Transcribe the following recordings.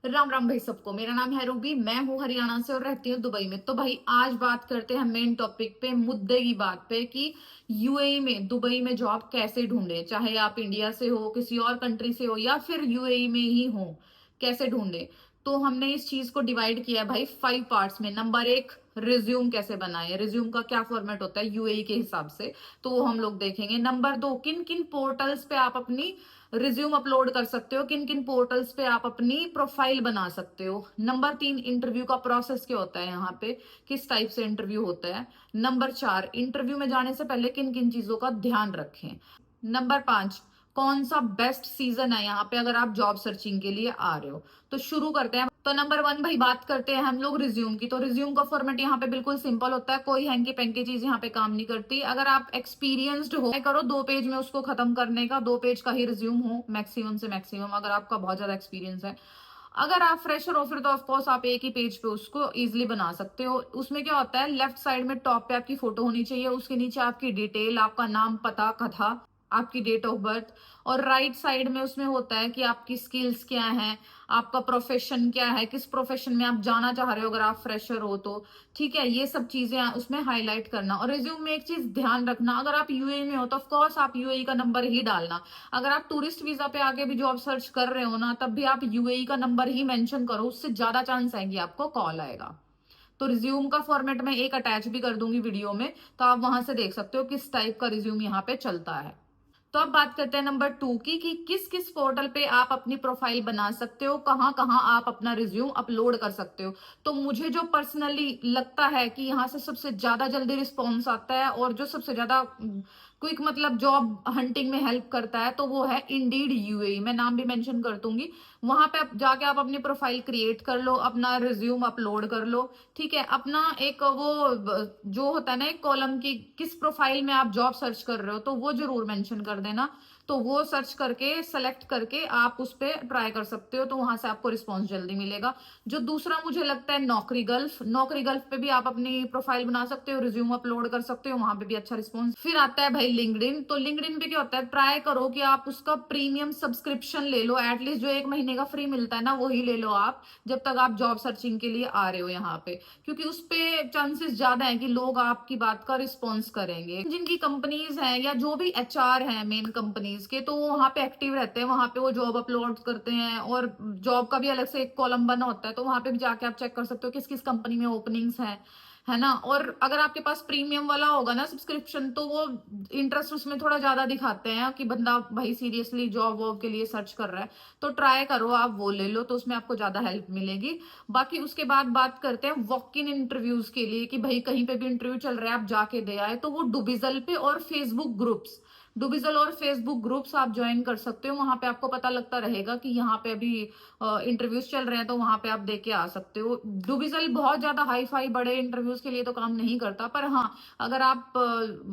राम राम भाई सबको। मेरा नाम है रूबी, मैं हूँ हरियाणा से और रहती हूँ दुबई में। तो भाई आज बात करते हैं मेन टॉपिक पे, मुद्दे की बात पे कि यूएई में, दुबई में जॉब कैसे ढूंढे। चाहे आप इंडिया से हो, किसी और कंट्री से हो, या फिर यूएई में ही हो, कैसे ढूंढे। तो हमने इस चीज को डिवाइड किया है भाई 5 पार्ट्स में। नंबर 1, रिज्यूम कैसे बनाए, रिज्यूम का क्या फॉर्मेट होता है यूएई के हिसाब से, तो वो हम लोग देखेंगे। नंबर 2, किन किन पोर्टल्स पे आप अपनी रिज्यूम अपलोड कर सकते हो, किन किन पोर्टल्स पे आप अपनी प्रोफाइल बना सकते हो। नंबर 3, इंटरव्यू का प्रोसेस क्या होता है यहाँ पे, किस टाइप से इंटरव्यू होता है। नंबर 4, इंटरव्यू में जाने से पहले किन किन चीजों का ध्यान रखें। नंबर 5, कौन सा बेस्ट सीजन है यहाँ पे अगर आप जॉब सर्चिंग के लिए आ रहे हो। तो शुरू करते हैं। तो नंबर 1 भाई, बात करते हैं हम लोग रिज्यूम की। तो रिज्यूम का फॉर्मेट यहाँ पे बिल्कुल सिंपल होता है, कोई हैंकी पैंकी चीज यहाँ पे काम नहीं करती। अगर आप एक्सपीरियंस्ड हो, करो 2 पेज में उसको खत्म करने का, 2 पेज का ही रिज्यूम हो मैक्सिमम से मैक्सिमम, अगर आपका बहुत ज्यादा एक्सपीरियंस है। अगर आप फ्रेशर हो फिर तो ऑफकोर्स आप एक ही पेज पे उसको इजिली बना सकते हो। उसमें क्या होता है, लेफ्ट साइड में टॉप पे आपकी फोटो होनी चाहिए, उसके नीचे आपकी डिटेल, आपका नाम, पता, कथा, आपकी डेट ऑफ बर्थ। और राइट साइड में उसमें होता है कि आपकी स्किल्स क्या हैं, आपका प्रोफेशन क्या है, किस प्रोफेशन में आप जाना चाह रहे हो अगर आप फ्रेशर हो तो। ठीक है, ये सब चीजें उसमें हाईलाइट करना। और रिज्यूम में एक चीज ध्यान रखना, अगर आप यूएई में हो तो ऑफकोर्स आप यूएई का नंबर ही डालना। अगर आप टूरिस्ट वीजा पे आके भी जॉब सर्च कर रहे हो ना, तब भी आप यूएई का नंबर ही मेंशन करो, उससे ज्यादा चांस है कि आपको कॉल आएगा। तो रिज्यूम का फॉर्मेट मैं एक अटैच भी कर दूंगी वीडियो में, तो आप वहां से देख सकते हो किस टाइप का रिज्यूम यहाँ पे चलता है। तो अब बात करते हैं नंबर 2 की, कि किस किस पोर्टल पे आप अपनी प्रोफाइल बना सकते हो, कहाँ कहाँ आप अपना रिज्यूम अपलोड कर सकते हो। तो मुझे जो पर्सनली लगता है कि यहाँ से सबसे ज्यादा जल्दी रिस्पॉन्स आता है और जो सबसे ज्यादा क्विक मतलब जॉब हंटिंग में हेल्प करता है, तो वो है इंडीड यूएई। मैं नाम भी मेंशन कर दूंगी। वहां पे जाके आप अपनी प्रोफाइल क्रिएट कर लो, अपना रिज्यूम अपलोड कर लो। ठीक है, अपना एक वो जो होता है ना एक कॉलम की, किस प्रोफाइल में आप जॉब सर्च कर रहे हो, तो वो जरूर मेंशन कर देना। तो वो सर्च करके सेलेक्ट करके आप उस पर ट्राई कर सकते हो, तो वहां से आपको रिस्पॉन्स जल्दी मिलेगा। जो दूसरा मुझे लगता है नौकरी गल्फ, नौकरी गल्फ पे भी आप अपनी प्रोफाइल बना सकते हो, रिज्यूम अपलोड कर सकते हो, वहां पे भी अच्छा रिस्पॉन्स। फिर आता है भाई लिंक्डइन। तो लिंक्डइन पे क्या होता है, ट्राई करो कि आप उसका प्रीमियम सब्सक्रिप्शन ले लो, एटलीस्ट जो 1 महीने का फ्री मिलता है ना, वही ले लो आप, जब तक आप जॉब सर्चिंग के लिए आ रहे हो यहाँ पे। क्योंकि उस पे चांसेस ज्यादा है कि लोग आपकी बात का रिस्पॉन्स करेंगे। जिनकी कंपनीज हैं या जो भी एचआर हैं मेन कंपनीज के, तो वो वहां पे एक्टिव रहते हैं, वहां पे वो जॉब अपलोड करते हैं, और जॉब का भी अलग से एक कॉलम बना होता है, तो वहां पे भी जाके आप चेक कर सकते हो किस किस कंपनी में ओपनिंग्स हैं, है ना। और अगर आपके पास प्रीमियम वाला होगा ना सब्सक्रिप्शन, तो वो इंटरेस्ट उसमें थोड़ा ज्यादा दिखाते हैं कि बंदा भाई सीरियसली जॉब वॉब के लिए सर्च कर रहा है। तो ट्राई करो, आप वो ले लो, तो उसमें आपको ज्यादा हेल्प मिलेगी। बाकी उसके बाद बात करते हैं वॉक इन इंटरव्यूज के लिए, कि भाई कहीं पे भी इंटरव्यू चल रहा है आप जाके दे आए, तो वो डुबिजल पे और फेसबुक ग्रुप्स, डुबिजल और फेसबुक ग्रुप्स आप ज्वाइन कर सकते हो। वहां पे आपको पता लगता रहेगा कि यहाँ पे अभी इंटरव्यूज चल रहे हैं, तो वहां पे आप दे के आ सकते हो। डुबिजल बहुत ज्यादा हाई फाई बड़े इंटरव्यूज के लिए तो काम नहीं करता, पर हाँ, अगर आप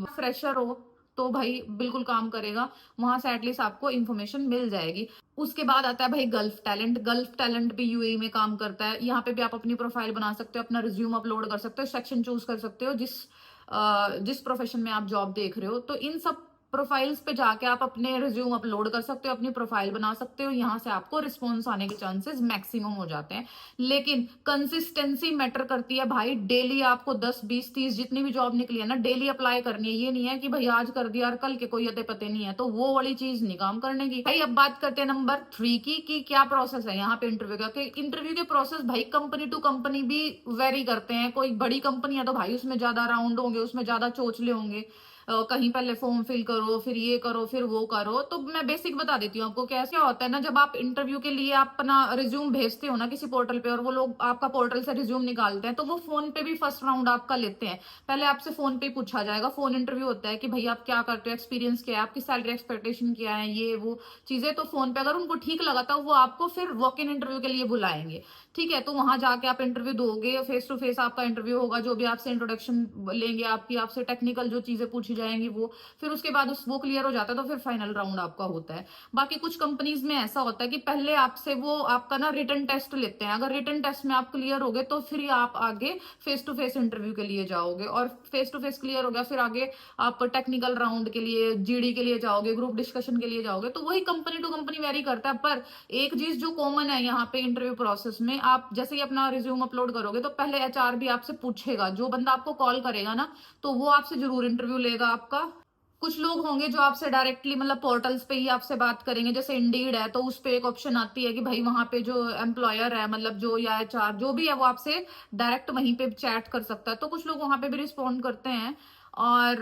फ्रेशर हो तो भाई बिल्कुल काम करेगा। वहां से एटलीस्ट आपको इन्फॉर्मेशन मिल जाएगी। उसके बाद आता है भाई गल्फ टैलेंट। गल्फ टैलेंट भी यूएई में काम करता है। यहाँ पे भी आप अपनी प्रोफाइल बना सकते हो, अपना रिज्यूम अपलोड कर सकते हो, सेक्शन चूज कर सकते हो जिस प्रोफेशन में आप जॉब देख रहे हो। तो इन सब प्रोफाइल्स पे जाके आप अपने रिज्यूम अपलोड कर सकते हो, अपनी प्रोफाइल बना सकते हो। यहाँ से आपको रिस्पॉन्स आने के चांसेस मैक्सिमम हो जाते हैं। लेकिन कंसिस्टेंसी मैटर करती है भाई। डेली आपको 10 20 30 जितनी भी जॉब निकली है ना, डेली अप्लाई करनी है। ये नहीं है कि भाई आज कर दिया और कल के कोई अते पते नहीं है, तो वो वाली चीज नहीं काम करने की भाई। अब बात करते हैं नंबर 3 की, कि क्या प्रोसेस है यहाँ पे इंटरव्यू का। कि इंटरव्यू के प्रोसेस भाई कंपनी टू कंपनी भी वेरी करते हैं। कोई बड़ी कंपनी है तो भाई उसमें ज्यादा राउंड होंगे, उसमें ज्यादा चोचले होंगे। कहीं पहले फॉर्म फिल करो, फिर ये करो, फिर वो करो। तो मैं बेसिक बता देती हूँ आपको कैसे होता है ना। जब आप इंटरव्यू के लिए अपना रिज्यूम भेजते हो ना किसी पोर्टल पे, और वो लोग आपका पोर्टल से रिज्यूम निकालते हैं, तो वो फोन पे भी फर्स्ट राउंड आपका लेते हैं। पहले आपसे फोन पे पूछा जाएगा, फोन इंटरव्यू होता है कि भाई आप क्या करते हो, एक्सपीरियंस क्या है, आपकी सैलरी एक्सपेक्टेशन क्या है, ये वो चीजें। तो फोन पे अगर उनको ठीक लगा तो वो आपको फिर वॉक इन इंटरव्यू के लिए बुलाएंगे। ठीक है, तो वहां जाके आप इंटरव्यू दोगे, फेस टू फेस आपका इंटरव्यू होगा। जो भी आपसे इंट्रोडक्शन लेंगे, आपकी आपसे टेक्निकल जो चीजें पूछी पूछी जाएंगी वो, फिर उसके बाद वो क्लियर हो जाता है तो फिर फाइनल राउंड आपका होता है। बाकी कुछ कंपनीज में ऐसा होता है कि पहले आपसे वो आपका ना रिटन टेस्ट लेते हैं, अगर रिटन टेस्ट में आप क्लियर हो गए तो फिर आप आगे फेस टू फेस इंटरव्यू के लिए जाओगे, और फेस टू फेस क्लियर हो गया फिर आगे आप टेक्निकल राउंड के लिए, जीडी के लिए जाओगे, ग्रुप डिस्कशन के लिए जाओगे। तो वही कंपनी टू कंपनी वेरी करता है, पर एक चीज जो कॉमन है यहाँ पे इंटरव्यू प्रोसेस में, आप जैसे ही अपना रिज्यूम अपलोड करोगे तो पहले एचआर भी आपसे पूछेगा, जो बंदा आपको कॉल करेगा ना तो वो आपसे जरूर इंटरव्यू लेगा आपका। कुछ लोग होंगे जो आपसे डायरेक्टली मतलब पोर्टल्स पे ही आपसे बात करेंगे, जैसे इंडीड है तो उस पे एक ऑप्शन आती है कि भाई वहां पे जो एम्प्लॉयर है मतलब जो या एचआर जो भी है वो आपसे डायरेक्ट वहीं पे चैट कर सकता है, तो कुछ लोग वहां पे भी रिस्पॉन्ड करते हैं। और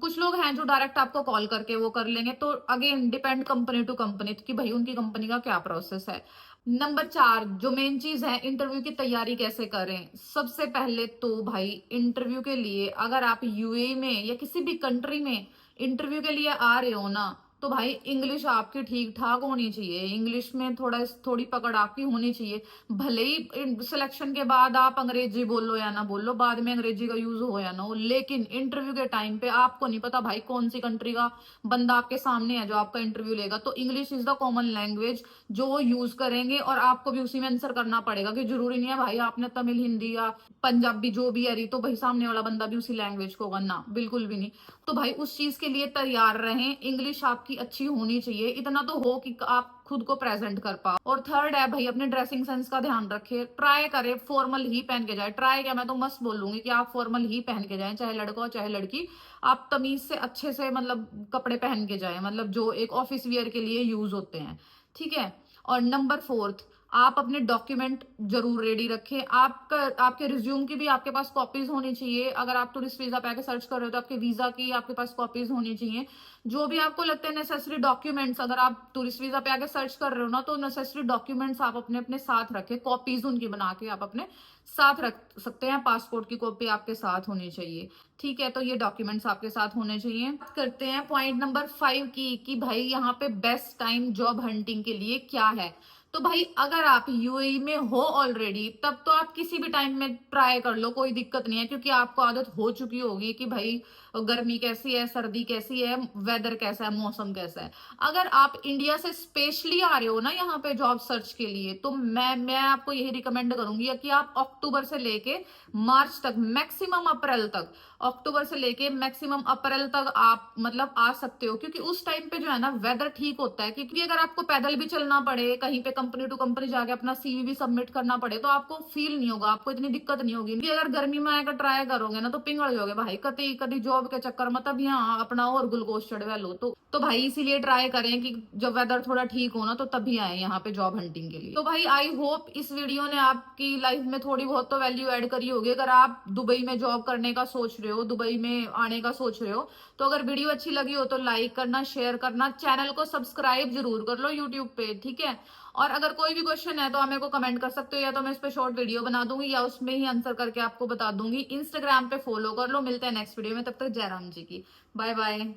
कुछ लोग हैं जो डायरेक्ट आपको कॉल करके वो कर लेंगे, तो again depend company to company कि भाई उनकी कंपनी का क्या प्रोसेस है। नंबर 4 जो मेन चीज है, इंटरव्यू की तैयारी कैसे करें। सबसे पहले तो भाई इंटरव्यू के लिए अगर आप यूएई में या किसी भी कंट्री में इंटरव्यू के लिए आ रहे हो ना, तो भाई इंग्लिश आपकी ठीक ठाक होनी चाहिए, इंग्लिश में थोड़ी पकड़ आपकी होनी चाहिए। भले ही सिलेक्शन के बाद आप अंग्रेजी बोलो या ना बोलो, बाद में अंग्रेजी का यूज हो या ना हो, लेकिन इंटरव्यू के टाइम पे आपको नहीं पता भाई कौन सी कंट्री का बंदा आपके सामने है जो आपका इंटरव्यू लेगा, तो English is the common language जो वो यूज करेंगे और आपको भी उसी में आंसर करना पड़ेगा, कि जरूरी नहीं है भाई आपने तमिल हिंदी या पंजाबी जो भी है रही तो भाई सामने वाला बंदा भी उसी लैंग्वेज को करना, बिल्कुल भी नहीं। तो भाई उस चीज के लिए तैयार रहें, इंग्लिश आपकी अच्छी होनी चाहिए, इतना तो हो कि आप खुद को प्रेजेंट कर पाओ। और थर्ड है भाई अपने ड्रेसिंग सेंस का ध्यान रखें, ट्राई करें फॉर्मल ही पहन के जाए, ट्राई क्या मैं तो मस्त बोलूंगी कि आप फॉर्मल ही पहन के जाएं, चाहे लड़का हो चाहे लड़की, आप तमीज से अच्छे से मतलब कपड़े पहन के जाएं, मतलब जो एक ऑफिस वियर के लिए यूज होते हैं, ठीक है। और नंबर 4 आप अपने डॉक्यूमेंट जरूर रेडी रखें, आपका आपके रिज्यूम की भी आपके पास कॉपीज होनी चाहिए, अगर आप टूरिस्ट वीजा पे आके सर्च कर रहे हो तो आपके वीजा की आपके पास कॉपीज होनी चाहिए। जो भी आपको लगता है नेसेसरी डॉक्यूमेंट्स, अगर आप टूरिस्ट वीजा पे आके सर्च कर रहे हो ना तो नेसेसरी डॉक्यूमेंट्स आप अपने अपने साथ रखें, कॉपीज उनकी बना के आप अपने साथ रख सकते हैं, पासपोर्ट की कॉपी आपके साथ होनी चाहिए, ठीक है। तो ये डॉक्यूमेंट्स आपके साथ होने चाहिए। बात करते हैं पॉइंट नंबर 5 की कि भाई यहाँ पे बेस्ट टाइम जॉब हंटिंग के लिए क्या है। तो भाई अगर आप यूएई में हो ऑलरेडी तब तो आप किसी भी टाइम में ट्राई कर लो, कोई दिक्कत नहीं है, क्योंकि आपको आदत हो चुकी होगी कि भाई गर्मी कैसी है, सर्दी कैसी है, वेदर कैसा है, मौसम कैसा है। अगर आप इंडिया से स्पेशली आ रहे हो ना यहाँ पे जॉब सर्च के लिए, तो मैं आपको यही रिकमेंड करूंगी कि आप अक्टूबर से लेके मार्च तक, मैक्सिमम अप्रैल तक, अक्टूबर से लेके मैक्सिमम अप्रैल तक आप मतलब आ सकते हो, क्योंकि उस टाइम पे जो है ना वेदर ठीक होता है। क्योंकि अगर आपको पैदल भी चलना पड़े, कहीं पे कंपनी टू कंपनी जाके अपना सीवी भी सबमिट करना पड़े, तो आपको फील नहीं होगा, आपको इतनी दिक्कत नहीं होगी। क्योंकि अगर गर्मी में आकर ट्राई करोगे ना तो पिंगल जाओगे भाई, कभी कभी जॉब के चक्कर में, तब यहाँ अपना और ग्लूकोज चढ़वा लो। तो भाई इसीलिए ट्राई करें कि जब वेदर थोड़ा ठीक हो ना तो तभी आए यहाँ पे जॉब हंटिंग के लिए। तो भाई आई होप इस वीडियो ने आपकी लाइफ में थोड़ी बहुत तो वैल्यू ऐड करी होगी। अगर आप दुबई में जॉब करने का सोच रहे हो, दुबई में आने का सोच रहे हो, तो अगर वीडियो अच्छी लगी हो तो लाइक करना, शेयर करना, चैनल को सब्सक्राइब जरूर कर लो यूट्यूब पे, ठीक है। और अगर कोई भी क्वेश्चन है तो आप मेरे को कमेंट कर सकते हो, या तो मैं इस पे शॉर्ट वीडियो बना दूंगी या उसमें ही आंसर करके आपको बता दूंगी। इंस्टाग्राम पे फॉलो कर लो। मिलते हैं नेक्स्ट वीडियो में, तब तक जय राम जी की, बाय बाय।